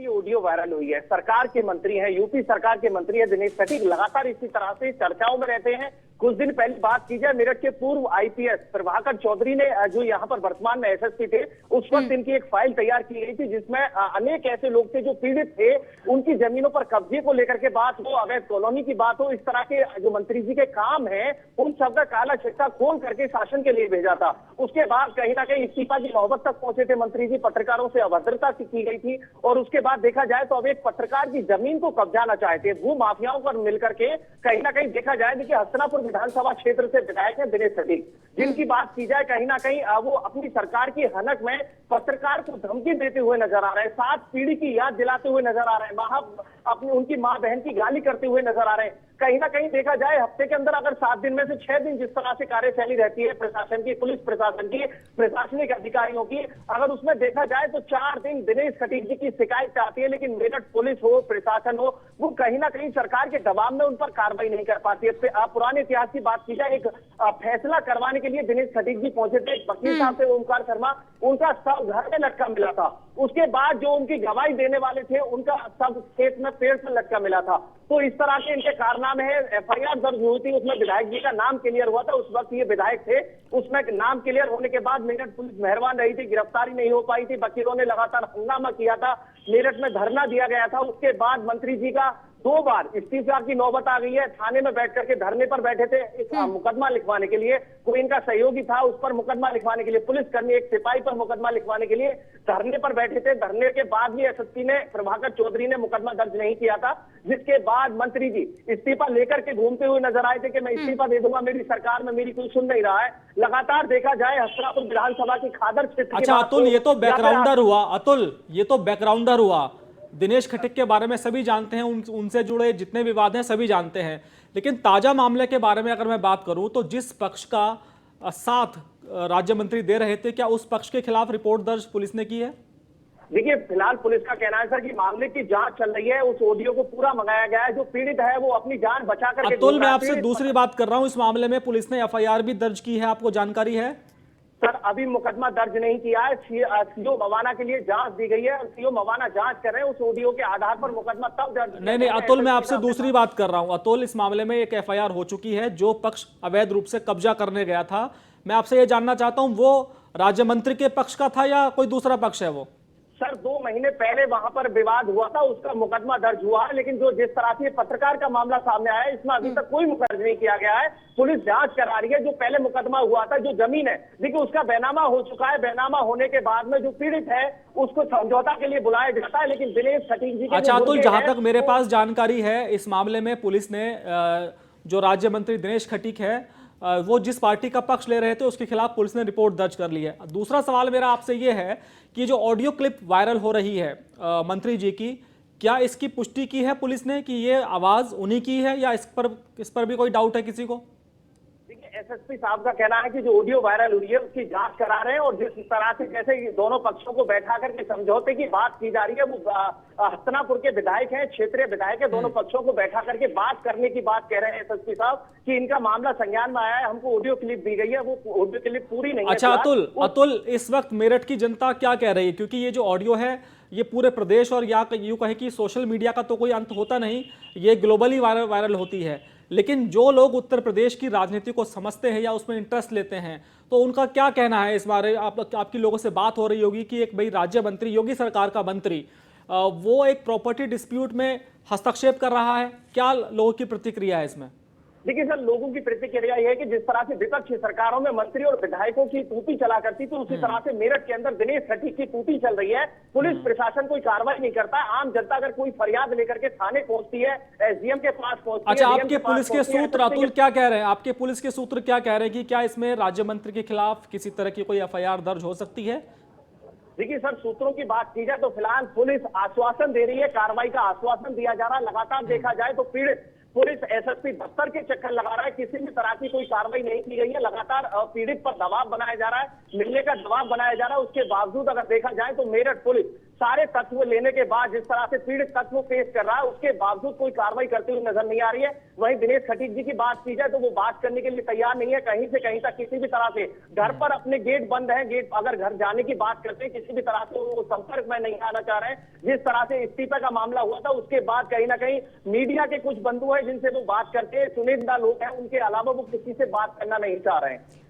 की audio viral हुई है। सरकार के मंत्री हैं, यूपी सरकार के मंत्री है दिनेश खटीक, लगातार इसी तरह से चर्चाओं में रहते हैं। कुछ दिन पहले बात की जाए, मेरठ के पूर्व आईपीएस प्रभाकर चौधरी ने, जो यहाँ पर वर्तमान में एसएसपी थे, उस वक्त इनकी एक फाइल तैयार की गई थी जिसमें अनेक ऐसे लोग थे जो पीड़ित थे, उनकी जमीनों पर कब्जे को लेकर के बात हो, अवैध कॉलोनी की बात हो, इस तरह के जो मंत्री जी के काम है उन सब का काला चिट्ठा खोल करके शासन के लिए भेजा था। उसके बाद कहीं ना कहीं इस्तीफा की नौबत तक पहुंचे थे मंत्री जी, पत्रकारों से अभद्रता की गई थी और उसके बाद देखा जाए तो अब एक पत्रकार की जमीन को कब्जाना चाहते, भू माफियाओं पर मिलकर के कहीं ना कहीं देखा जाए। देखिए, हस्तिनापुर विधानसभा क्षेत्र से विधायक है दिनेश खटीक, जिनकी बात की जाए कहीं ना कहीं वो अपनी सरकार की हनक में पत्रकार को धमकी देते हुए नजर आ रहे हैं, 7 पीढ़ी की याद दिलाते हुए नजर आ रहे हैं, अपनी उनकी मां बहन की गाली करते हुए नजर आ रहे हैं। कहीं ना कहीं देखा जाए हफ्ते के अंदर अगर 7 दिन में से 6 दिन जिस तरह से कार्यशैली रहती है प्रशासन की, पुलिस प्रशासन की, प्रशासनिक अधिकारियों की, अगर उसमें देखा जाए तो 4 दिन दिनेश खटीक जी की शिकायत आती है, लेकिन मेरठ पुलिस हो, प्रशासन हो, वो कहीं ना कहीं सरकार के दबाव में उन पर कार्रवाई नहीं कर पाती है। पुराने इतिहास की बात की जाए, एक फैसला करवाने के लिए दिनेश खटीक जी पहुंचे थे, वकील साहब थे ओमकार शर्मा, उनका शव घर में लटका मिला था। उसके बाद जो उनकी गवाही देने वाले थे उनका शव खेत में पेड़ से लटका मिला था। तो इस तरह के इनके कारनामे हैं। एफआईआर दर्ज हुई थी, उसमें विधायक जी का नाम क्लियर हुआ था, उस वक्त ये विधायक थे, उसमें नाम क्लियर होने के बाद मेरठ पुलिस मेहरबान रही थी, गिरफ्तारी नहीं हो पाई थी, वकीलों ने लगातार हंगामा किया था, मेरठ में धरना दिया गया था। उसके बाद मंत्री जी का 2 बार इस्तीफा की नौबत आ गई है। थाने में बैठ करके धरने पर बैठे थे एक मुकदमा लिखवाने के लिए, कोई इनका सहयोगी था उस पर मुकदमा लिखवाने के लिए, पुलिसकर्मी एक सिपाही पर मुकदमा लिखवाने के लिए धरने पर बैठे थे। धरने के बाद भी एसएसपी ने, प्रभाकर चौधरी ने मुकदमा दर्ज नहीं किया था, जिसके बाद मंत्री जी इस्तीफा लेकर के घूमते हुए नजर आए थे कि मैं इस्तीफा दे दूंगा, मेरी सरकार में मेरी कोई सुन नहीं रहा है। लगातार देखा जाए हस्तिनापुर विधानसभा की खादर क्षेत्र। अच्छा अतुल, ये तो बैकग्राउंडर हुआ, अतुल ये तो बैकग्राउंडर हुआ। दिनेश खटीक के बारे में सभी जानते हैं, उनसे जुड़े जितने विवाद हैं सभी जानते हैं, लेकिन ताजा मामले के बारे में अगर मैं बात करूं तो जिस पक्ष का साथ राज्य मंत्री दे रहे थे, क्या उस पक्ष के खिलाफ रिपोर्ट दर्ज पुलिस ने की है? देखिए, फिलहाल पुलिस का कहना है सर कि मामले की जांच चल रही है, उस ऑडियो को पूरा मंगाया गया है, जो पीड़ित है वो अपनी जान बचा करके। अतुल, मैं आपसे दूसरी बात कर रहा हूं, इस मामले में पुलिस ने एफआईआर भी दर्ज की है, आपको जानकारी है? सर, अभी मुकदमा दर्ज नहीं किया है, सीओ मवाना के लिए जांच दी गई है और सीओ मवाना जांच कर रहे हैं, उस ऑडियो के आधार पर मुकदमा तब दर्ज। नहीं अतुल, मैं आपसे दूसरी बात कर रहा हूं। अतुल, इस मामले में एक एफआईआर हो चुकी है, जो पक्ष अवैध रूप से कब्जा करने गया था, मैं आपसे ये जानना चाहता हूं वो राज्य मंत्री के पक्ष का था या कोई दूसरा पक्ष है? वो सर 2 महीने पहले वहां पर विवाद हुआ था, उसका मुकदमा दर्ज हुआ है, लेकिन जो जिस तरह से पत्रकार का मामला सामने आया है इसमें अभी तक कोई मुकदमा नहीं किया गया है। पुलिस जांच करा रही है। जो पहले मुकदमा हुआ था, जो जमीन है देखिए उसका बैनामा हो चुका है, बैनामा होने के बाद में जो पीड़ित है उसको समझौता के लिए बुलाया जाता है, लेकिन दिनेश खटीक जी। अच्छा अतुल, जहां तक मेरे पास जानकारी है इस मामले में पुलिस ने जो राज्य मंत्री दिनेश खटीक है वो जिस पार्टी का पक्ष ले रहे थे उसके खिलाफ पुलिस ने रिपोर्ट दर्ज कर ली है। दूसरा सवाल मेरा आपसे ये है कि जो ऑडियो क्लिप वायरल हो रही है मंत्री जी की, क्या इसकी पुष्टि की है पुलिस ने कि ये आवाज उन्हीं की है या इस पर भी कोई डाउट है किसी को? एसएसपी साहब का कहना है कि जो ऑडियो वायरल हुई है उसकी जांच करा रहे हैं और जिस तरह से जैसे दोनों पक्षों को बैठा करके समझौते की बात की जा रही है, वो हस्तिनापुर के विधायक हैं, क्षेत्रीय विधायक है, दोनों पक्षों को बैठा करके बात करने की बात कह रहे हैं एसएसपी साहब कि इनका मामला संज्ञान में आया है, हमको ऑडियो क्लिप दी गई है, वो ऑडियो क्लिप पूरी नहीं है। अच्छा अतुल, इस वक्त मेरठ की जनता क्या कह रही है? क्योंकि ये जो ऑडियो है ये पूरे प्रदेश और या यूं कहे कि सोशल मीडिया का तो कोई अंत होता नहीं, ये ग्लोबली वायरल होती है, लेकिन जो लोग उत्तर प्रदेश की राजनीति को समझते हैं या उसमें इंटरेस्ट लेते हैं तो उनका क्या कहना है इस बारे? आपकी लोगों से बात हो रही होगी कि एक भाई राज्य मंत्री, योगी सरकार का मंत्री, वो एक प्रॉपर्टी डिस्प्यूट में हस्तक्षेप कर रहा है, क्या लोगों की प्रतिक्रिया है इसमें? देखिए सर, लोगों की प्रतिक्रिया यह है कि जिस तरह से विपक्षी सरकारों में मंत्री और विधायकों की टूटी चला करती थी, उसी तरह से मेरठ के अंदर दिनेश खटीक की टूटी चल रही है। पुलिस प्रशासन कोई कार्रवाई नहीं करता, आम जनता अगर कोई फरियाद लेकर के थाने पहुंचती है, एसडीएम के पास पहुंचती है। अच्छा, आपके पुलिस के सूत्र अतुल क्या कह रहे हैं? आपके पुलिस के सूत्र क्या कह रहे हैं कि क्या इसमें राज्य मंत्री के खिलाफ किसी तरह की कोई एफआईआर दर्ज हो सकती है? देखिए सर, सूत्रों की बात की जाए तो फिलहाल पुलिस आश्वासन दे रही है, कार्रवाई का आश्वासन दिया जा रहा है। लगातार देखा जाए तो पीड़ित पुलिस एसएसपी दफ्तर के चक्कर लगा रहा है, किसी भी तरह की कोई कार्रवाई नहीं की गई है। लगातार पीड़ित पर दबाव बनाया जा रहा है, मिलने का दबाव बनाया जा रहा है। उसके बावजूद अगर देखा जाए तो मेरठ पुलिस सारे तत्व लेने के बाद जिस तरह से पीड़ित तत्व पेश कर रहा है, उसके बावजूद कोई कार्रवाई करते हुए नजर नहीं आ रही है। वहीं दिनेश खटीक जी की बात की जाए तो वो बात करने के लिए तैयार नहीं है, कहीं से कहीं तक किसी भी तरह से। घर पर अपने गेट बंद है, गेट अगर घर जाने की बात करते हैं, किसी भी तरह से वो संपर्क में नहीं आना चाह रहे हैं। जिस तरह से इस्तीफे का मामला हुआ था, उसके बाद कहीं ना कहीं मीडिया के कुछ बंधु हैं जिनसे वो बात करते हैं, चुनिंदा लोग हैं, उनके अलावा वो किसी से बात करना नहीं चाह रहे हैं।